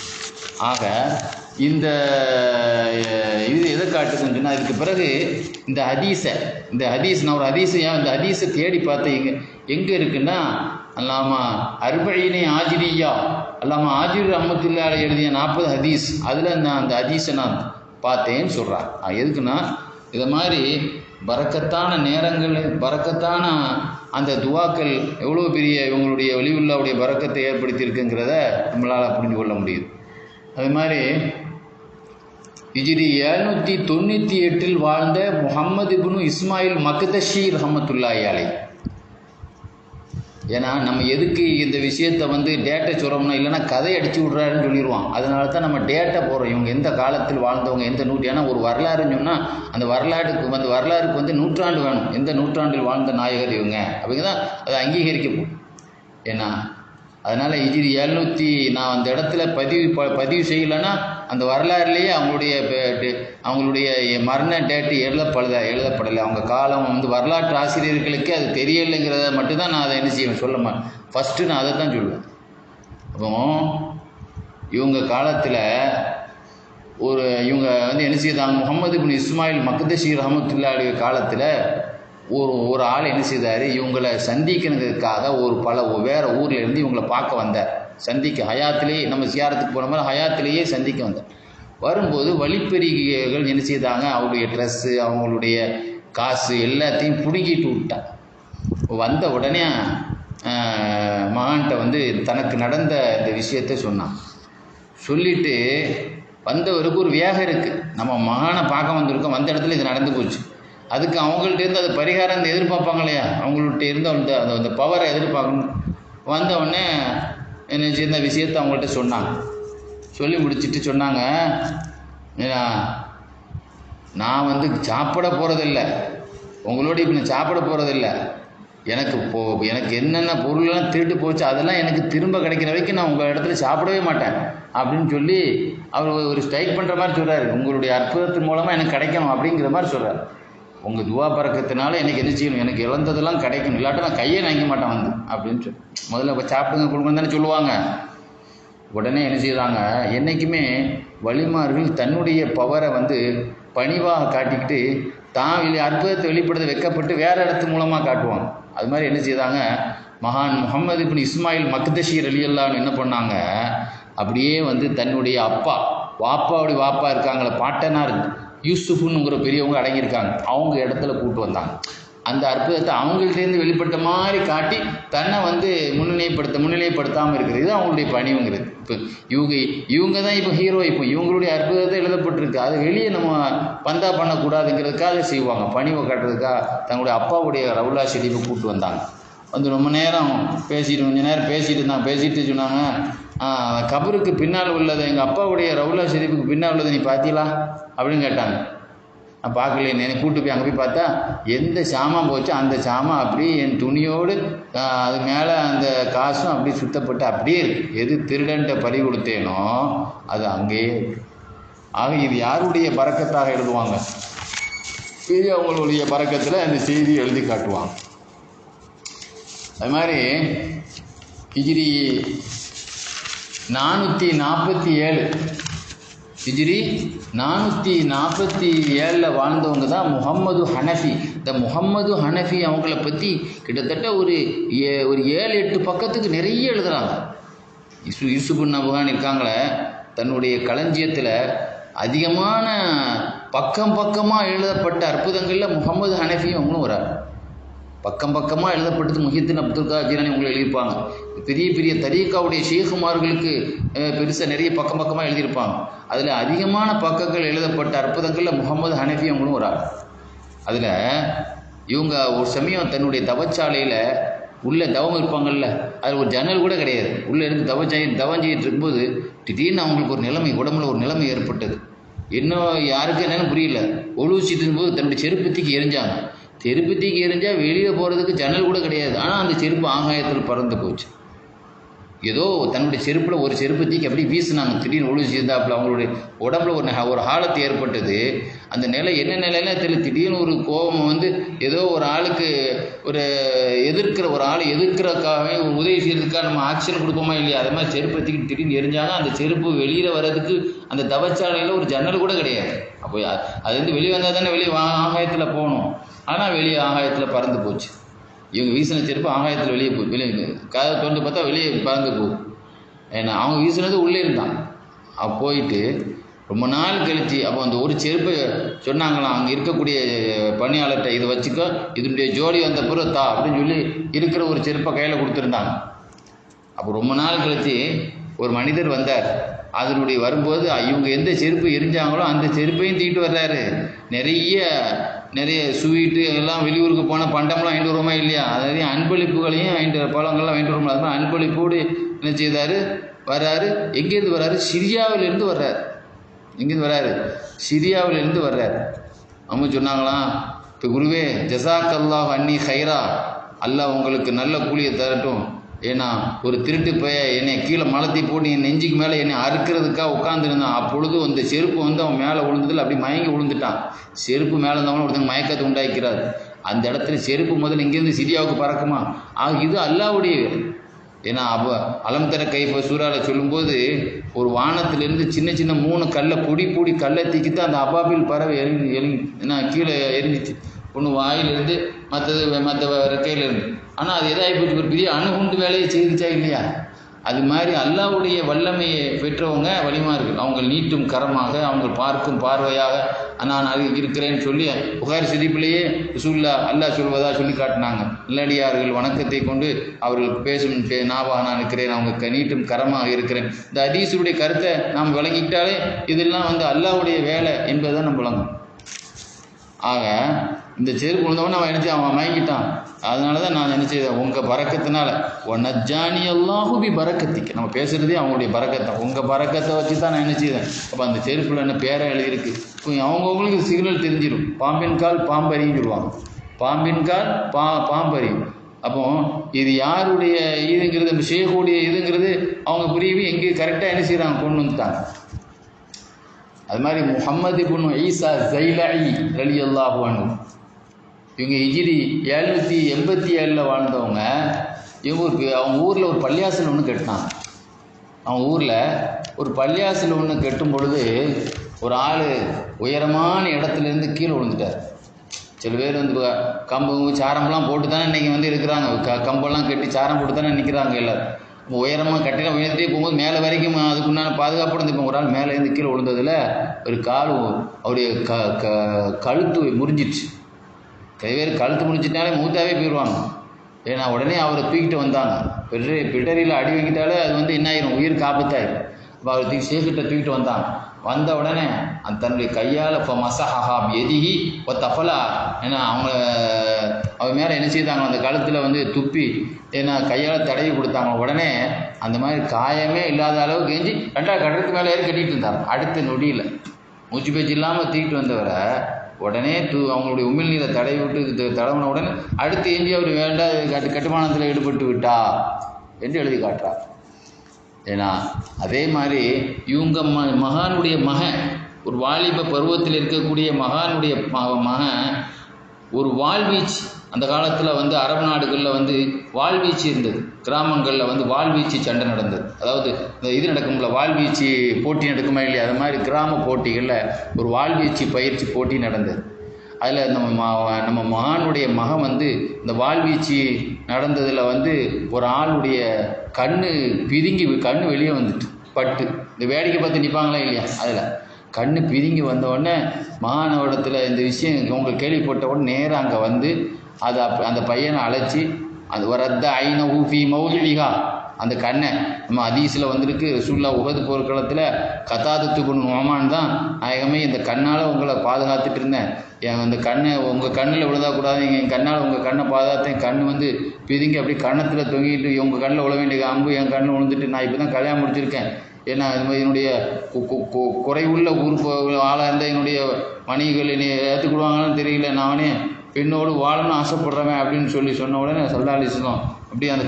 ஆக இந்த இது எதை காட்டுதுன்னு சொன்னால், இதுக்கு பிறகு இந்த ஹதீஸ் நான் ஒரு இந்த ஹதீஸை தேடி பார்த்தேன், எங்கே இருக்குன்னா அல்லாமா அர்பஈனே ஆஜிரியா, அல்லாமா ஆஜிர் ரஹ்மத்துல்லாஹி அலைஹி எழுதிய 40 ஹதீஸ், அதில் நான் அந்த ஹதீஸை நான் பார்த்தேன்னு சொல்கிறான். எதுக்குன்னா இதை மாதிரி பரக்கத்தான நேரங்கள், பரக்கத்தான அந்த துவாக்கள் எவ்வளோ பெரிய இவங்களுடைய வலியுல்லாவுடைய பரக்கத்தை ஏற்படுத்தியிருக்குங்கிறத நம்மளால் புரிந்து கொள்ள முடியுது. அது மாதிரி ஹிஜ்ரி 798 வாழ்ந்த முஹம்மது இப்னு இஸ்மாயில் மக்தஷி ரஹ்மத்துல்லாஹி அலைஹி. ஏன்னா நம்ம எதுக்கு இந்த விஷயத்தை டேட்டை சொல்கிறோம்னா, இல்லைன்னா கதை அடித்து விட்றாருன்னு சொல்லிடுவான். அதனால தான் நம்ம டேட்டை போடுறோம், இவங்க எந்த காலத்தில் வாழ்ந்தவங்க, எந்த ஏன்னா ஒரு வரலாறுன்னு சொன்னால் அந்த வரலாறுக்கு நூற்றாண்டு வேணும், எந்த நூற்றாண்டில் வாழ்ந்த நாயகர் இவங்க அப்படிங்க தான் அதை அங்கீகரிக்கப்படும். ஏன்னா அதனால் ஹிஜ்ரி 700 நான் அந்த இடத்துல பதிவு செய்யலைன்னா அந்த வரலாறுலேயே அவங்களுடைய மரண டேட்டு எழுதப்படலை. அவங்க காலம் வரலாற்று ஆசிரியர்களுக்கே அது தெரியலைங்கிறத மட்டும்தான் நான் அதை என்ன செய்வேன் சொல்ல ஃபஸ்ட்டு நான் அதை தான் சொல்லுவேன். அப்போ இவங்க காலத்தில் இவங்க என்ன செய்தாங்க, முஹம்மது இப்னு இஸ்மாயில் மக்தஷி ரஹ்மத்துல்லாஹி காலத்தில் ஒரு ஆள் என்ன செய்தார், இவங்களை சந்திக்கிறதுக்காக வேறு ஊரில் இருந்து இவங்களை பார்க்க வந்தார். ஹயாத்திலேயே நம்ம சியாரத்துக்கு போன மாதிரி ஹயாத்திலேயே சந்திக்க வந்தார். வரும்போது வழிப்பெருகிகள் என்ன செய்தாங்க, அவருடைய ட்ரெஸ்ஸு, அவங்களுடைய காசு எல்லாத்தையும் பிடுங்கிட்டு விட்டான். வந்த உடனே மகான்கிட்ட தனக்கு நடந்த இந்த விஷயத்தை சொன்னான். சொல்லிட்டு வந்தவருக்கு ஒரு வேகம் இருக்குது, நம்ம மகானை பார்க்க வந்திருக்கோம், வந்த இடத்துல இது நடந்து போச்சு, அதுக்கு அவங்கள்ட்ட இருந்து அது பரிகாரம் எதிர்பார்ப்பாங்க இல்லையா, அவங்கள்ட்ட இருந்து அந்த பவரை எதிர்பார்க்கணும். வந்தவுடனே என்ன இந்த விஷயத்தை அவங்கள்ட்ட சொன்னாங்க. சொல்லி முடிச்சுட்டு சொன்னாங்க, நான் சாப்பிட போகிறதில்ல, உங்களோட இப்போ நான் சாப்பிட போகிறதில்ல, எனக்கு என்னென்ன பொருள்லாம் திருட்டு போச்சு அதெல்லாம் எனக்கு திரும்ப கிடைக்கிற வரைக்கும் நான் உங்கள் இடத்துல சாப்பிடவே மாட்டேன் அப்படின்னு சொல்லி அவர் ஒரு ஸ்ட்ரைக் பண்ணுற மாதிரி சொல்கிறார். உங்களுடைய அற்புதத்தின் மூலமாக எனக்கு கிடைக்கணும் அப்படிங்கிற மாதிரி சொல்கிறார். உங்கள் துவா பறக்கத்தினால எனக்கு என்ன செய்யணும், எனக்கு இழந்ததெல்லாம் கிடைக்கணும், இல்லாட்ட நான் கையே நினைக்க மாட்டேன் அப்படின்னு சொல்லி முதல்ல சாப்பிடுங்க கொடுங்கன்னு தானே சொல்லுவாங்க. உடனே என்ன செய்கிறாங்க, என்றைக்குமே வலிமார்கள் தன்னுடைய பவரை பணிவாக காட்டிக்கிட்டு தான் அற்புதத்தை வெளிப்படுத்த வைக்கப்பட்டு வேறு இடத்து மூலமாக காட்டுவாங்க. அது மாதிரி என்ன செய்தாங்க, மகான் முஹம்மது இப்னு இஸ்மாயில் மக்தஷி ரலியல்லாஹு என்ன பண்ணாங்க, அப்படியே தன்னுடைய வாப்பாவுடைய வாப்பா இருக்காங்களே, பாட்டனார் யூசுஃபுன்னுங்கிற பெரியவங்க அடங்கியிருக்காங்க, அவங்க இடத்துல கூப்பிட்டு வந்தாங்க. அந்த அற்புதத்தை அவங்கள்ட்டேருந்து வெளிப்பட்ட மாதிரி காட்டி தன்னை முன்னிலைப்படுத்தாமல் இருக்கிறது, இது அவங்களுடைய பணிவுங்கிறது. இப்போ இவங்க தான் இப்போ ஹீரோ, இப்போ இவங்களுடைய அற்புதத்தை எழுதப்பட்டிருக்கு, அதை வெளியே நம்ம பந்தா பண்ணக்கூடாதுங்கிறதுக்காக செய்வாங்க. பணிவை காட்டுறதுக்காக தங்களுடைய அப்பாவுடைய ரவுலா ஷெரீஃபை கூப்பிட்டு வந்தாங்க. ரொம்ப நேரம் கொஞ்சம் நேரம் பேசிட்டு சொன்னாங்க, கபருக்கு பின்னால் உள்ளதை, எங்கள் அப்பாவுடைய ரவுலா ஷெரீஃபுக்கு பின்னால் உள்ளதை நீ பார்த்தீங்களா அப்படின்னு கேட்டாங்க. நான் பார்க்கலையே, என்னை கூப்பிட்டு போய் அங்கே போய் பார்த்தா எந்த சாமான் போச்சோ அந்த சாமான் அப்படியே என் துணியோடு அது மேலே அந்த காசும் அப்படியே சுத்தப்பட்டு அப்படியே இருக்குது. எது திருடன்ட்ட பறி கொடுத்தேனோ அது அங்கேயே இருக்கு. ஆக இது யாருடைய பறக்கத்தாக எழுதுவாங்க, இது அவங்களுடைய பறக்கத்தில் அந்த செய்தியை எழுதி காட்டுவாங்க. அது மாதிரி ஹிஜ்ரி 447 வாழ்ந்தவங்க தான் முஹம்மது ஹனஃபி. இந்த முஹம்மது ஹனஃபி அவங்கள பற்றி கிட்டத்தட்ட ஒரு 7-8 பக்கத்துக்கு நிறைய எழுதுகிறாங்க. யூசுப் நபகான் இருக்காங்களே, தன்னுடைய களஞ்சியத்தில் அதிகமான பக்கமாக எழுதப்பட்ட அற்புதங்களில் முஹம்மது ஹனஃபி அவங்களும் வராங்க. பக்கமாக எழுதப்பட்டது முஹித்தீன் அப்துல் காதர் ஜீலானி அவங்களை எழுதியிருப்பாங்க. பெரிய தரீக்காவுடைய ஷேகுமார்களுக்கு பெருசாக நிறைய பக்கமாக எழுதியிருப்பாங்க. அதில் அதிகமான பக்கங்கள் எழுதப்பட்ட அற்புதங்களில் முஹம்மது ஹனஃபி அவங்களும் வராங்க. அதில் இவங்க ஒரு சமயம் தன்னுடைய தவச்சாலையில் உள்ளே தவம் இருப்பாங்கள்ல, அதில் ஒரு ஜன்னல் கூட கிடையாது, உள்ளே இருந்து தவம் செய்யிட்டு இருக்கும்போது திடீர்னு அவங்களுக்கு ஒரு நிலைமை, உடம்புல ஒரு நிலைமை ஏற்பட்டது. இன்னும் யாருக்கு என்னன்னு புரியல. ஒழுச்சிட்டு இருக்கும்போது தன்னுடைய செருப்பத்திக்கு எரிஞ்சாங்க. செருப்பத்திக்கு எரிஞ்சால் வெளியே போகிறதுக்கு ஜன்னல் கூட கிடையாது, ஆனால் அந்த செருப்பு ஆகாயத்தில் பறந்து போச்சு. ஏதோ தன்னுடைய செருப்பில் ஒரு செருப்பு தூக்கி அப்படி வீசினாங்க. திடீர்னு ஒழுங்கு செய்தாப்புல அவங்களுடைய உடம்புல ஒரு ஹாலத்து ஏற்பட்டது. அந்த நிலை என்ன நிலையில தெரியல. திடீர்னு ஒரு கோபம் வந்து ஏதோ ஒரு ஆளுக்கு ஒரு ஒரு ஆள் எதிர்க்கிறதுக்காகவே ஒரு உதவி செய்யறதுக்காக நம்ம ஆக்ஷன் கொடுப்போமா இல்லையா, அது மாதிரி செருப்பை தூக்கி திடீர்னு எரிஞ்சாங்க. அந்த செருப்பு வெளியில் வர்றதுக்கு அந்த தவச்சாலையில் ஒரு ஜன்னல் கூட கிடையாது. அப்போ அது வந்து வெளியே வந்தால் தானே வெளியே ஆகாயத்தில் போகணும். ஆனால் வெளியே ஆகாயத்தில் பறந்து போச்சு. இவங்க வீசின செருப்பு ஆகாயத்தில் வெளியே காதை தோண்டு பார்த்தா வெளியே பறந்து போகுது. ஏன்னா அவங்க வீசினது உள்ளே இருந்தான். போயிட்டு ரொம்ப நாள் கழிச்சு அப்போ அந்த ஒரு செருப்பை சொன்னாங்களாம் அங்கே இருக்கக்கூடிய பணியாளர்கிட்ட, இதை வச்சுக்கோ, இதனுடைய ஜோடி வந்த பிறகு தா அப்படின்னு சொல்லி இருக்கிற ஒரு செருப்பை கையில் கொடுத்துருந்தாங்க. அப்போ ரொம்ப நாள் கழிச்சு ஒரு மனிதர் வந்தார். அதனுடைய வரும்போது இவங்க எந்த செருப்பு எரிஞ்சாங்களோ அந்த செருப்பையும் தூக்கிட்டு வர்றாரு. நிறைய ஸ்வீட்டு எல்லாம் வெளியூருக்கு போனால் பண்டம்லாம் வாங்கிட்டு வருவோமா இல்லையா, அதாவது அன்பளிப்புகளையும் வாங்கிட்டு பழங்கள்லாம் வாங்கிட்டு வருவோம். அது மாதிரி அன்பளிப்போடு என்ன செய்தார் வர்றாரு. எங்கேருந்து வர்றாரு? சிரியாவிலேருந்து வர்றாரு. எங்கேருந்து வர்றாரு? சிரியாவிலேருந்து வர்றாரு. அவங்க சொன்னாங்களாம், இப்போ குருவே ஜஸாக்கல்லாஹ் அன்னி ஹைரா, அல்லாஹ் உங்களுக்கு நல்ல கூலியை தரட்டும். ஏன்னா ஒரு திருட்டு பைய என்னை கீழே மலத்தி போட்டு என் நெஞ்சுக்கு மேலே என்னை அறுக்கிறதுக்காக உட்காந்துருந்தான். அப்பொழுது அந்த செருப்பு வந்து அவன் மேலே விழுந்ததில் அப்படி மயங்கி விழுந்துட்டான். செருப்பு மேலே இருந்தவங்களும் ஒருத்தங்க மயக்கத்தை உண்டாக்கிறார். அந்த இடத்துல செருப்பு முதல்ல இங்கேருந்து சிரியாவுக்கு பறக்குமா? இது அல்லாஹ்வுடைய. ஏன்னா அலம் தர கைஃப சூறாவில் சொல்லும்போது ஒரு வானத்திலிருந்து சின்ன சின்ன 3 கல்லை பொடி கல்லை தீக்கிட்டு அந்த அபாபில் பறவை ஏன்னா கீழே எரிஞ்சிச்சு. ஒன்று வாயிலிருந்து மற்ற ரெக்கையிலிருந்து. ஆனால் அது எதாகி போச்சு, ஒரு பெரிய அணுகுண்டு வேலையை செய்துச்சா இல்லையா? அது மாதிரி அல்லாஹ்வுடைய வல்லமையை பெற்றவங்க வலிமார்கள். அவங்க நீட்டும் கரமாக, அவங்க பார்க்கும் பார்வையாக நான் அது இருக்கிறேன்னு சொல்லி புகாரி ஷரீஃபிலேயே ரசூலுல்லாஹ் அல்லாஹ் சொல்வதாக சொல்லி காட்டினாங்க. நல்லடியார்கள் வணக்கத்தை கொண்டு அவர்கள் பேசும் நாவாக நான் இருக்கிறேன், அவங்க நீட்டும் கரமாக இருக்கிறேன். இந்த ஹதீஸுடைய கருத்தை நாம் விளங்கிக்கிட்டாலே இதெல்லாம் வந்து அல்லாஹ்வுடைய வேலை என்பதுதான் நம்ம விளங்கும். ஆக இந்த செருப்பு விழுந்தவொடனே அவன் நினச்சி அவன் மயங்கிட்டான். அதனால தான் நான் நினச்சேன் உங்கள் பறக்கத்தினால நஜ்ஜானி அல்லாஹு பி பறக்கத்திக்கு, நம்ம பேசுகிறதே அவங்களுடைய பறக்கத்தான். உங்கள் பறக்கத்தை வச்சு தான் நான் நினச்சேன். அப்போ அந்த செருப்பில் என்ன பேரை எழுதியிருக்கு. இப்போ அவங்கவுங்களுக்கு சிக்னல் தெரிஞ்சிடும். பாம்பின் கால் பாம்பரின்னு சொல்லுவாங்க. பாம்பின் கால் பாம்பரியும். அப்போ இது யாருடைய இதுங்கிறது, ஷேகுடைய இதுங்கிறது அவங்க புரியவே எங்கேயும் கரெக்டாக என்ன செய்கிறாங்க, கொண்டு வந்துட்டாங்க. அது மாதிரி முஹம்மது இப்னு ஈசா ஸைலஇ ரலியல்லாஹு அன்ஹு, இவங்க ஹிஜ்ரி 787 வாழ்ந்தவங்க. அவங்க ஊரில் ஒரு பள்ளியாசல் ஒன்று கட்டினாங்க. அவங்க ஊரில் ஒரு பள்ளியாசல் ஒன்று கட்டும் பொழுது ஒரு ஆள் உயரமான இடத்துலேருந்து கீழே விழுந்துட்டார். சில பேர் வந்து கம்பு சாரம்லாம் போட்டு தானே இன்றைக்கி வந்து இருக்கிறாங்க. கம்பெல்லாம் கட்டி சாரம் போட்டு தானே நிற்கிறாங்க எல்லோரும். உயரமாக கட்டிடம் உயர்த்திட்டே போகும்போது மேலே வரைக்கும் அதுக்குண்டான பாதுகாப்போடு இருந்துப்போம். ஒரு ஆள் மேலேருந்து கீழே விழுந்ததில் ஒரு கால் அவருடைய கழுத்து முறிஞ்சிடுச்சு. பேர் கழுத்து முடிஞ்சிட்டாலே மூத்தாவே போயிடுவாங்க. ஏன்னா உடனே அவரை தூக்கிட்டு வந்தாங்க. பிடரியில் அடி வாங்கிட்டாலே அது வந்து என்ன ஆயிரும், உயிருக்கு ஆபத்தாயிரும். அப்போ அவர் ஷேக்கிட்ட தூக்கிட்டு வந்தாங்க. வந்த உடனே அந்த தன்னுடைய கையால் இப்போ மசஹா எதிகி இப்போ தஃபலா, ஏன்னா அவங்க மேலே என்ன செய்தாங்க, அந்த கழுத்தில் வந்து துப்பி ஏன்னா கையால் தடவி கொடுத்தாங்க. உடனே அந்த மாதிரி காயமே இல்லாத அளவுக்கு எஞ்சி 2 கடலுக்கு மேலே ஏறி கட்டிகிட்டு இருந்தாங்க. அடுத்த நொடியில் மூச்சு பேச்சு இல்லாமல் தூக்கிட்டு வந்தவரை உடனே அவங்களுடைய உமிழ் நீரை தடவி விட்டு தடவின உடனே அடுத்து எஞ்சி அவர் வேண்டாம் கட்டுமானத்தில் ஈடுபட்டு விட்டா என்று எழுதி காட்டுறார். ஏன்னா அதே மாதிரி இவங்க மகானுடைய மகன், ஒரு வாலிப பருவத்தில் இருக்கக்கூடிய மகானுடைய மகன் ஒரு வாழ்வீச்சு. அந்த காலத்தில் வந்து அரபு நாடுகளில் வந்து வாழ்வீச்சு இருந்தது. கிராமங்களில் வந்து வாழ்வீச்சு சண்டை நடந்தது. அதாவது இந்த இது நடக்கும்ல, வாழ்வீச்சு போட்டி நடக்குமா இல்லையா, அது மாதிரி கிராம போட்டிகளில் ஒரு வாழ்வீச்சு பயிற்சி போட்டி நடந்தது. அதில் நம்ம மகானுடைய மகன் வந்து இந்த வாழ்வீச்சு நடந்ததில் வந்து ஒரு ஆளுடைய கண்ணு பிதுங்கி கண்ணு வெளியே வந்துட்டு பட்டு, இந்த வேடிக்கை பார்த்து நிற்பாங்களா இல்லையா, அதில் கண்ணு பிதுங்கி வந்த உடனே மாணவடத்தில் இந்த விஷயம் உங்களுக்கு கேள்விப்பட்ட உடனே நேராக அங்கே வந்து அந்த பையனை அழைச்சி அது வரத்த ஐன ஊஃபி மௌலிகா, அந்த கண்ணை நம்ம ஹதீஸில் வந்திருக்கு. ரசூலுல்லாஹ் உஹது போர்க்களத்தில் கதாதத்து இப்னு நுஅமான் தான், நாயகமே இந்த கண்ணால் உங்களை பாதுகாத்துட்டு இருந்தேன், அந்த கண்ணை உங்கள் கண்ணில் விழுதக்கூடாது, என் கண்ணால் உங்கள் கண்ணை பாதுகாத்தேன், கண் வந்து பிதுங்கி அப்படி கண்ணத்தில் தொங்கிட்டு உங்கள் கண்ணில் விழ வேண்டிய அம்பு என் கண்ணில் விழுந்துட்டு நான் இப்போ தான் கல்யாணம் முடிச்சிருக்கேன். ஏன்னா இது மாதிரி என்னுடைய குறைவுள்ள உறுப்பு ஆளாக இருந்தால் என்னுடைய மணிகள் என்னை ஏற்றுக்கிடுவாங்கன்னு தெரியல, நானே பெண்ணோடு வாழணும்னு ஆசைப்படுறவன் அப்படின்னு சொன்ன உடனே ஸல்லல்லாஹு அலைஹி வஸல்லம் அப்படி அந்த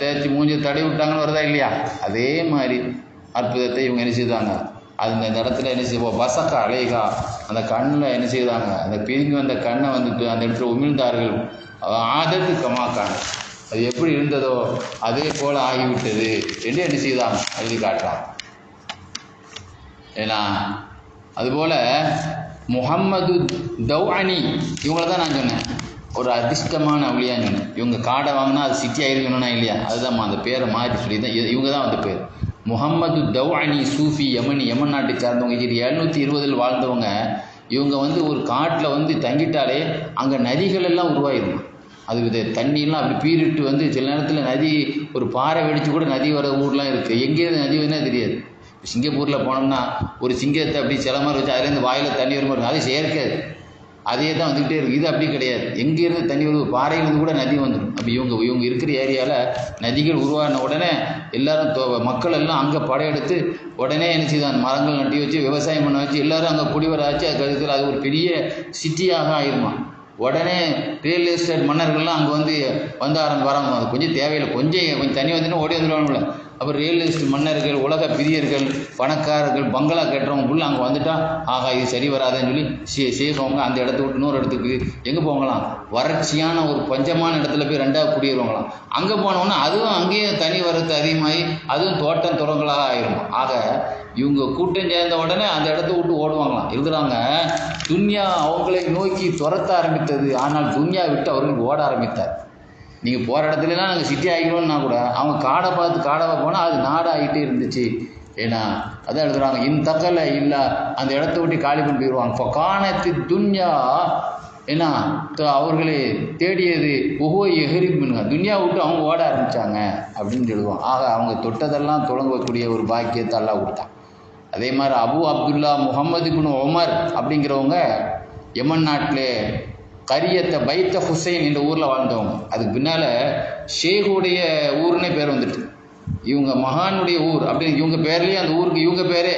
தேய்ச்சி மூஞ்சி தடவி விட்டாங்கன்னு வருதா இல்லையா, அதே மாதிரி அற்புதத்தை இவங்க என்ன செய்தாங்க. அது இந்த இடத்துல என்ன செய்வோம் பசக்க அலைகா, அந்த கண்ணில் என்ன செய்தாங்க, அந்த பிரிங்கி வந்த கண்ணை வந்துட்டு அந்த இடத்துல உமிழ்ந்தார்கள். ஆதத்து கமாக்கான, அது எப்படி இருந்ததோ அதே போல் ஆகிவிட்டது என்று என்ன செய்தாங்க எழுதி காட்டுறாங்க. ஏன்னா அதுபோல் முஹம்மது தௌஅனி இவங்கள தான் நான் சொன்னேன், ஒரு அதிர்ஷ்டமான அவளியான்னு சொன்னேன். இவங்க காடை வாங்கினா அது சிட்டி ஆயிருக்கணும்னா இல்லையா, அதுதான் அந்த பேரை மாற்றி சொல்லி தான் இவங்க தான் அந்த பேர். முஹம்மது தௌஅனி சூஃபி யமன் நாட்டை சார்ந்தவங்க. 720 வாழ்ந்தவங்க. இவங்க வந்து ஒரு காட்டில் வந்து தங்கிட்டாலே அங்கே நதிகள் எல்லாம் உருவாயிருக்கும். அது தண்ணியெல்லாம் அப்படி பீரிட்டு வந்து சில நேரத்தில் நதி ஒரு பாறை வெடித்து கூட நதி வர ஊர்லாம் இருக்குது. எங்கேருந்து நதி வேணா தெரியாது. சிங்கப்பூரில் போனோம்னா ஒரு சிங்கத்தை அப்படி சில மாதிரி வச்சு அதுலேருந்து வாயில் தண்ணி வரும் மாதிரி, அது செயற்காது, அதே தான் வந்துக்கிட்டே இருக்குது. இது அப்படி கிடையாது, எங்கேருந்து தண்ணி வருது, பாறையிலேருந்து கூட நதி வந்துடும். அப்படி இவங்க இருக்கிற ஏரியாவில் நதிகள் உருவான உடனே எல்லாரும் மக்கள் எல்லாம் அங்கே படையெடுத்து உடனே என்ன செய்தான், மரங்கள் நட்டி வச்சு விவசாயம் பண்ண வச்சு எல்லோரும் அங்கே குடிவர ஆச்சு. அது ஒரு பெரிய சிட்டியாக ஆயிருமா. உடனே ரியல் எஸ்டேட் மன்னர்கள்லாம் அங்கே வந்து வராங்க. அது கொஞ்சம் தேவையில்லை, கொஞ்சம் தண்ணி வந்துன்னா ஓடி வந்துடுவாங்கல்ல. அப்புறம் ரியல் எஸ்டேட் மன்னர்கள், உலக பிரியர்கள், பணக்காரர்கள், பங்களா கட்டுறவங்க ஃபுல்லாக அங்கே வந்துட்டா ஆகா இது சரி வராதுன்னு சொல்லி சேர்க்கவங்க அந்த இடத்த விட்டு இன்னொரு இடத்துக்கு எங்கே போங்களாம், வறட்சியான ஒரு பஞ்சமான இடத்துல போய் ரெண்டாவது குடியேறுவாங்களாம். அங்கே போனோன்னா அதுவும் அங்கேயே தனி வரத்து அதிகமாகி அதுவும் தோட்டம் துறங்களாக ஆயிரும். ஆக இவங்க கூட்டம் சேர்ந்த உடனே அந்த இடத்த விட்டு ஓடுவாங்களாம். எழுதுறாங்க, துன்யா அவங்களை நோக்கி துரத்த ஆரம்பித்தது, ஆனால் துன்யா விட்டு அவர்கள் ஓட ஆரம்பித்தார். நீங்கள் போகிற இடத்துலலாம் நாங்கள் சிட்டி ஆகிக்கணும்னா கூட அவங்க காடை போனால் அது நாடாகிட்டே இருந்துச்சு. ஏன்னா அதான் எழுதுறாங்க, தக்கலை இல்லை அந்த இடத்த விட்டு காலி பண்ணி போயிடுவாங்க. இப்போ காணத்து துன்யா ஏன்னா அவர்களை தேடியது ஒவ்வொரு எஹரிப்புங்க, துன்யா விட்டு அவங்க ஓட ஆரம்பித்தாங்க அப்படின்னு சொல்லுவோம். ஆக அவங்க தொட்டதெல்லாம் தொடங்கக்கூடிய ஒரு பாக்கியத்தை எல்லாம் கொடுத்தான். அதே மாதிரி அபு அப்துல்லா முகமது இப்னு உமர் அப்படிங்கிறவங்க யமன் நாட்டில் கரியத்தை பைத்த ஹுசைன் என்ற ஊரில் வாழ்ந்தவங்க. அதுக்கு பின்னால் ஷேகுடைய ஊர்னே பேர் வந்துட்டு, இவங்க மகானுடைய ஊர் அப்படின்னு இவங்க பேர்லேயே அந்த ஊருக்கு இவங்க பேரே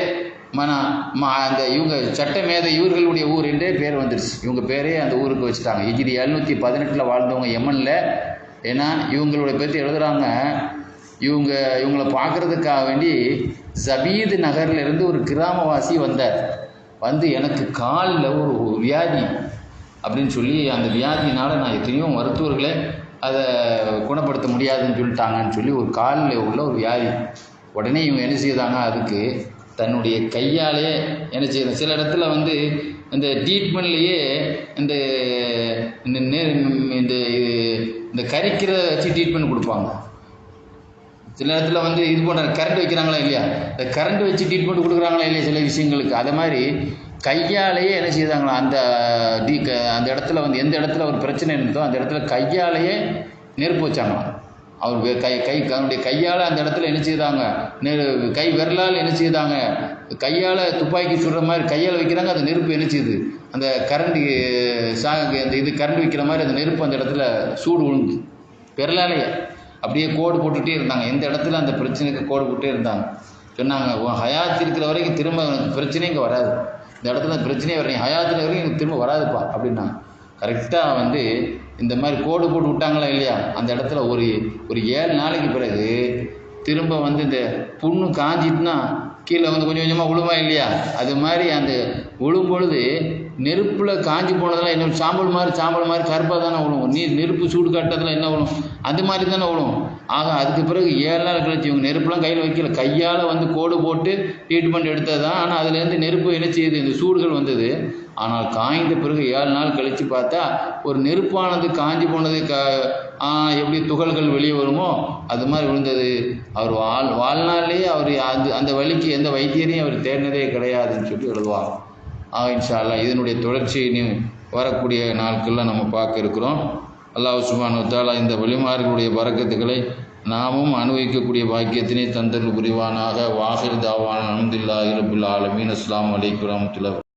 அந்த இவங்க சட்டமேத இவர்களுடைய ஊர் என்றே பேர் வந்துடுச்சு. இவங்க பேரே அந்த ஊருக்கு வச்சுட்டாங்க. ஹிஜ்ரி 718 வாழ்ந்தவங்க யமனில். ஏன்னா இவங்களுடைய பற்றி எழுதுகிறாங்க, இவங்களை பார்க்குறதுக்காக வேண்டி ஜபீது நகர்லேருந்து ஒரு கிராமவாசி வந்தார். எனக்கு காலில் ஒரு வியாதி அப்படின்னு சொல்லி அந்த வியாதினால் நான் எத்தனையோ மருத்துவர்களே அதை குணப்படுத்த முடியாதுன்னு சொல்லிட்டாங்கன்னு சொல்லி ஒரு காலில் உள்ள ஒரு வியாதி. உடனே இவங்க என்ன செய்தாங்க, அதுக்கு தன்னுடைய கையாலே என்ன செய்யணும், சில இடத்துல இந்த ட்ரீட்மெண்ட்லேயே இந்த கரிக்கிற வச்சு ட்ரீட்மெண்ட் கொடுப்பாங்க. சில இடத்துல இது போன்ற கரண்ட் வைக்கிறாங்களா இல்லையா, இந்த கரண்ட் வச்சு ட்ரீட்மெண்ட் கொடுக்குறாங்களா இல்லையா சில விஷயங்களுக்கு, அதை மாதிரி கையாலேயே என்ன செய்தாங்களா அந்த இடத்துல எந்த இடத்துல ஒரு பிரச்சனை இருந்ததோ அந்த இடத்துல கையாலேயே நெருப்பு வச்சாங்களாம். அவர் தன்னுடைய கையால் அந்த இடத்துல என்ன செய்தாங்க, கை விரலால் என்ன செய்தாங்க, கையால் துப்பாக்கி சுடுற மாதிரி கையால் வைக்கிறாங்க. அந்த நெருப்பு என்ன செய்யுது, அந்த கரண்ட் அந்த கரண்ட் வைக்கிற மாதிரி அந்த நெருப்பு அந்த இடத்துல சூடு விழுந்து விரலாலேயே அப்படியே கோடு போட்டுகிட்டே இருந்தாங்க. எந்த இடத்துல அந்த பிரச்சனைக்கு கோடு போட்டே இருந்தாங்க. சொன்னாங்க, ஹயாத் இருக்கிற வரைக்கும் திரும்ப பிரச்சனையும் இங்கே வராது, இந்த இடத்துல பிரச்சனையே வர்றீங்க, ஹயாத்தில் வரைக்கும் எனக்கு திரும்ப வராதுப்பா அப்படின்னா. கரெக்டாக இந்த மாதிரி கோடு போட்டு விட்டாங்களா இல்லையா, அந்த இடத்துல ஒரு 7 நாளைக்கு பிறகு திரும்ப இந்த புண்ணு காஞ்சிட்டுனா கீழே கொஞ்சம் கொஞ்சமாக விழுமா இல்லையா, அது மாதிரி அந்த விழும் பொழுது நெருப்பில் காஞ்சி போனதெல்லாம் என்ன சாம்பல் மாதிரி கருப்பாக தானே விழும். நெருப்பு சூடு காட்டுறதுல என்ன விழும், அந்த மாதிரி தானே விழும். ஆக அதுக்கு பிறகு 7 நாள் கழிச்சு இவங்க நெருப்புலாம் கையில் வைக்கல, கையால் கோடு போட்டு ட்ரீட்மெண்ட் எடுத்தது தான். ஆனால் அதுலேருந்து நெருப்பு என்ன செய்யுது, இந்த சூடுகள் வந்தது. ஆனால் காய்ந்த பிறகு 7 நாள் கழித்து பார்த்தா ஒரு நெருப்பானது காஞ்சி போனது எப்படி துகள்கள் வெளியே வருமோ அது மாதிரி விழுந்தது. அவர் வாழ்நாள்லேயே அவர் அந்த வலிக்கு எந்த வைத்தியரையும் அவர் தேடினதே கிடையாதுன்னு சொல்லி எழுதுவாங்க. இன்ஷா அல்லாஹ் இதனுடைய தொடர்ச்சியை வரக்கூடிய நாட்களில் நம்ம பார்க்க இருக்கிறோம். அல்லாஹ் சுப்ஹானஹு வ தஆலா இந்த வழிமார்களுடைய பரக்கத்துக்களை நாமும் அனுபவிக்கக்கூடிய பாக்கியத்தினை தந்தல் புரிவானாக. வாஹிர் தாவான அல்ஹம்துலில்லாஹி ரப்பில் ஆலமீன். அஸ்ஸலாமு அலைக்கும் வரஹ்மத்துல்லாஹி.